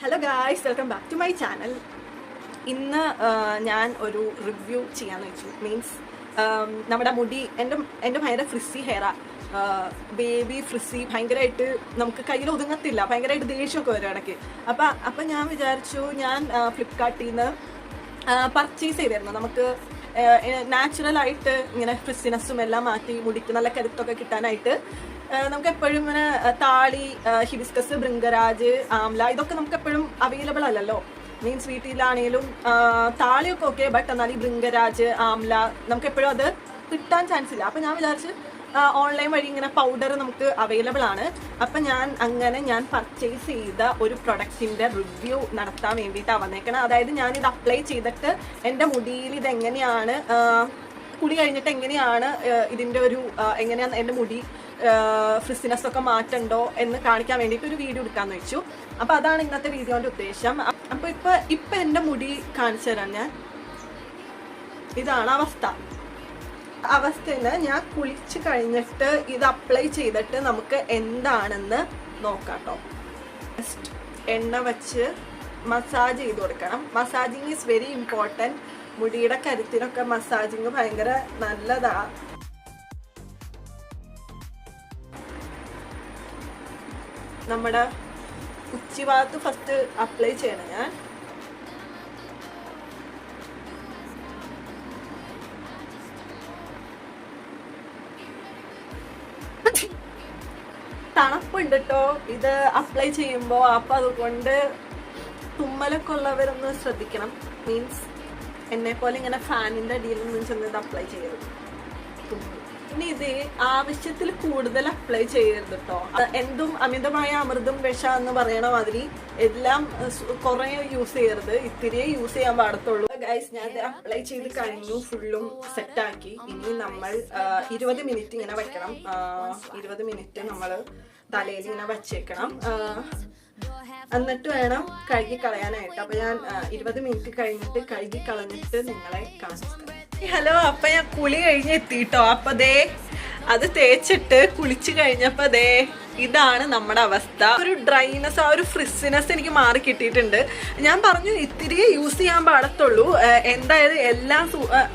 Hello guys, welcome back to my channel. ഇന്ന് ഞാൻ ഒരു റിവ്യൂ ചെയ്യാന്ന് വെച്ചു. മീൻസ് നമ്മുടെ മുടി എൻ്റെ ഭയങ്കര ഫ്രിസി ഹെയറാ, ബേബി ഫ്രിസി, ഭയങ്കരമായിട്ട് നമുക്ക് കയ്യിൽ ഒതുങ്ങത്തില്ല, ഭയങ്കരമായിട്ട് ദേഷ്യമൊക്കെ വരും ഇടയ്ക്ക്. അപ്പം ഞാൻ വിചാരിച്ചു, ഞാൻ ഫ്ലിപ്കാർട്ടിൽ നിന്ന് പർച്ചേസ് ചെയ്തിരുന്നു. നമുക്ക് നാച്ചുറലായിട്ട് ഇങ്ങനെ ഫ്രിസിനെസ്സും എല്ലാം മാറ്റി മുടിക്ക് നല്ല കരുത്തൊക്കെ കിട്ടാനായിട്ട് നമുക്ക് എപ്പോഴും ഇങ്ങനെ താളി, ഹിബിസ്കസ്, ഭൃംഗരാജ്, ആംല ഇതൊക്കെ നമുക്ക് എപ്പോഴും അവൈലബിൾ അല്ലല്ലോ. മീൻസ് വീട്ടിലാണെങ്കിലും താളിയൊക്കെ ഓക്കെ, ബട്ട് എന്നാൽ ഈ ഭൃംഗരാജ്, ആംല നമുക്ക് എപ്പോഴും അത് കിട്ടാൻ ചാൻസ് ഇല്ല. അപ്പം ഞാൻ വിചാരിച്ച് ഓൺലൈൻ വഴി ഇങ്ങനെ പൗഡർ നമുക്ക് അവൈലബിൾ ആണ്. അപ്പം ഞാൻ പർച്ചേസ് ചെയ്ത ഒരു പ്രൊഡക്റ്റിൻ്റെ റിവ്യൂ നടത്താൻ വേണ്ടിയിട്ടാണ് വന്നേക്കണം. അതായത് ഞാനിത് അപ്ലൈ ചെയ്തിട്ട് എൻ്റെ മുടിയിൽ ഇതെങ്ങനെയാണ്, കുളി കഴിഞ്ഞിട്ട് എങ്ങനെയാണ് ഇതിൻ്റെ ഒരു എങ്ങനെയാണ് എൻ്റെ മുടി ഫ്രിസിനെസ് ഒക്കെ മാറ്റണ്ടോ എന്ന് കാണിക്കാൻ വേണ്ടിയിട്ട് ഒരു വീഡിയോ എടുക്കാമെന്ന് വെച്ചു. അപ്പോൾ അതാണ് ഇന്നത്തെ വീഡിയോൻ്റെ ഉദ്ദേശം. അപ്പോൾ ഇപ്പം എൻ്റെ മുടി കാണിച്ചു തരാം ഞാൻ. ഇതാണ് അവസ്ഥയിൽ ഞാൻ കുളിച്ച് കഴിഞ്ഞിട്ട് ഇത് അപ്ലൈ ചെയ്തിട്ട് നമുക്ക് എന്താണെന്ന് നോക്കാം കേട്ടോ. ജസ്റ്റ് എണ്ണ വെച്ച് മസാജ് ചെയ്ത് കൊടുക്കണം. Massaging is very important. മുടിയുടെ കരുത്തിനൊക്കെ മസാജിങ് ഭയങ്കര നല്ലതാ. നമ്മുടെ ഉച്ചിഭാഗത്ത് ഫസ്റ്റ് അപ്ലൈ ചെയ്യണം ഞാൻ. തണുപ്പുണ്ട് കേട്ടോ ഇത് അപ്ലൈ ചെയ്യുമ്പോൾ. അപ്പം അതുകൊണ്ട് തുമ്മലൊക്കെ ഉള്ളവരൊന്ന് ശ്രദ്ധിക്കണം. മീൻസ് എന്നെ പോലെ ഇങ്ങനെ ഫാനിൻ്റെ അടിയിൽ നിന്ന് ചെന്നത് അപ്ലൈ ചെയ്യരുത്. ഇനി ഇത് ആവശ്യത്തിൽ കൂടുതൽ അപ്ലൈ ചെയ്യരുത് കേട്ടോ. എന്തും അമിതമായ അമൃതും വിഷ എന്ന് പറയണ മാതിരി എല്ലാം കുറെ യൂസ് ചെയ്യരുത്, ഇത്തിരിയേ യൂസ് ചെയ്യാൻ പാടത്തുള്ളൂ. ഗൈസ്, ഞാൻ ഇത് അപ്ലൈ ചെയ്ത് കഴിഞ്ഞു, ഫുള്ളും സെറ്റാക്കി. ഇനി നമ്മൾ 20 മിനിറ്റ് ഇങ്ങനെ വെക്കണം. 20 മിനിറ്റ് നമ്മൾ തലയിൽ ഇങ്ങനെ വച്ചേക്കണം. എന്നിട്ട് വേണം കഴുകി കളയാനായിട്ട്. അപ്പൊ ഞാൻ 20 മിനിറ്റ് കഴിഞ്ഞിട്ട് കഴുകി കളഞ്ഞിട്ട് നിങ്ങളെ കാണിച്ചു. ഹലോ, അപ്പൊ ഞാൻ കുളി കഴിഞ്ഞ് എത്തിട്ടോ. അപ്പൊ ദേ അത് തേച്ചിട്ട് കുളിച്ചു കഴിഞ്ഞപ്പോ ദേ ഇതാണ് നമ്മുടെ അവസ്ഥ. ഒരു ഡ്രൈനെസ്, ആ ഒരു ഫ്രിസിനെസ് എനിക്ക് മാറി കിട്ടിയിട്ടുണ്ട്. ഞാൻ പറഞ്ഞു ഇത്തിരിയേ യൂസ് ചെയ്യാൻ പാടത്തുള്ളൂ. എന്തായാലും എല്ലാം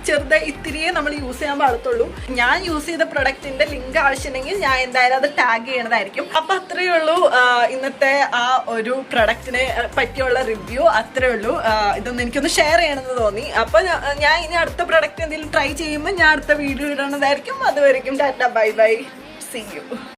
ചെറുതായി ഇത്തിരിയേ നമ്മൾ യൂസ് ചെയ്യാൻ പാടത്തുള്ളൂ. ഞാൻ യൂസ് ചെയ്ത പ്രൊഡക്റ്റിന്റെ ലിങ്ക് ആവശ്യമുണ്ടെങ്കിൽ ഞാൻ എന്തായാലും അത് ടാഗ് ചെയ്യണതായിരിക്കും. അപ്പൊ അത്രയേ ഉള്ളൂ ഇന്നത്തെ ആ ഒരു പ്രൊഡക്റ്റിനെ പറ്റിയുള്ള റിവ്യൂ. അത്രേ ഉള്ളൂ. ഇതൊന്നും എനിക്കൊന്ന് ഷെയർ ചെയ്യണമെന്ന് തോന്നി. അപ്പൊ ഞാൻ ഇനി അടുത്ത പ്രൊഡക്റ്റ് എന്തെങ്കിലും ട്രൈ ചെയ്യുമ്പോൾ ഞാൻ അടുത്ത വീഡിയോ ഇടണതായിരിക്കും. അതുവരെയും tata, bye bye, see U.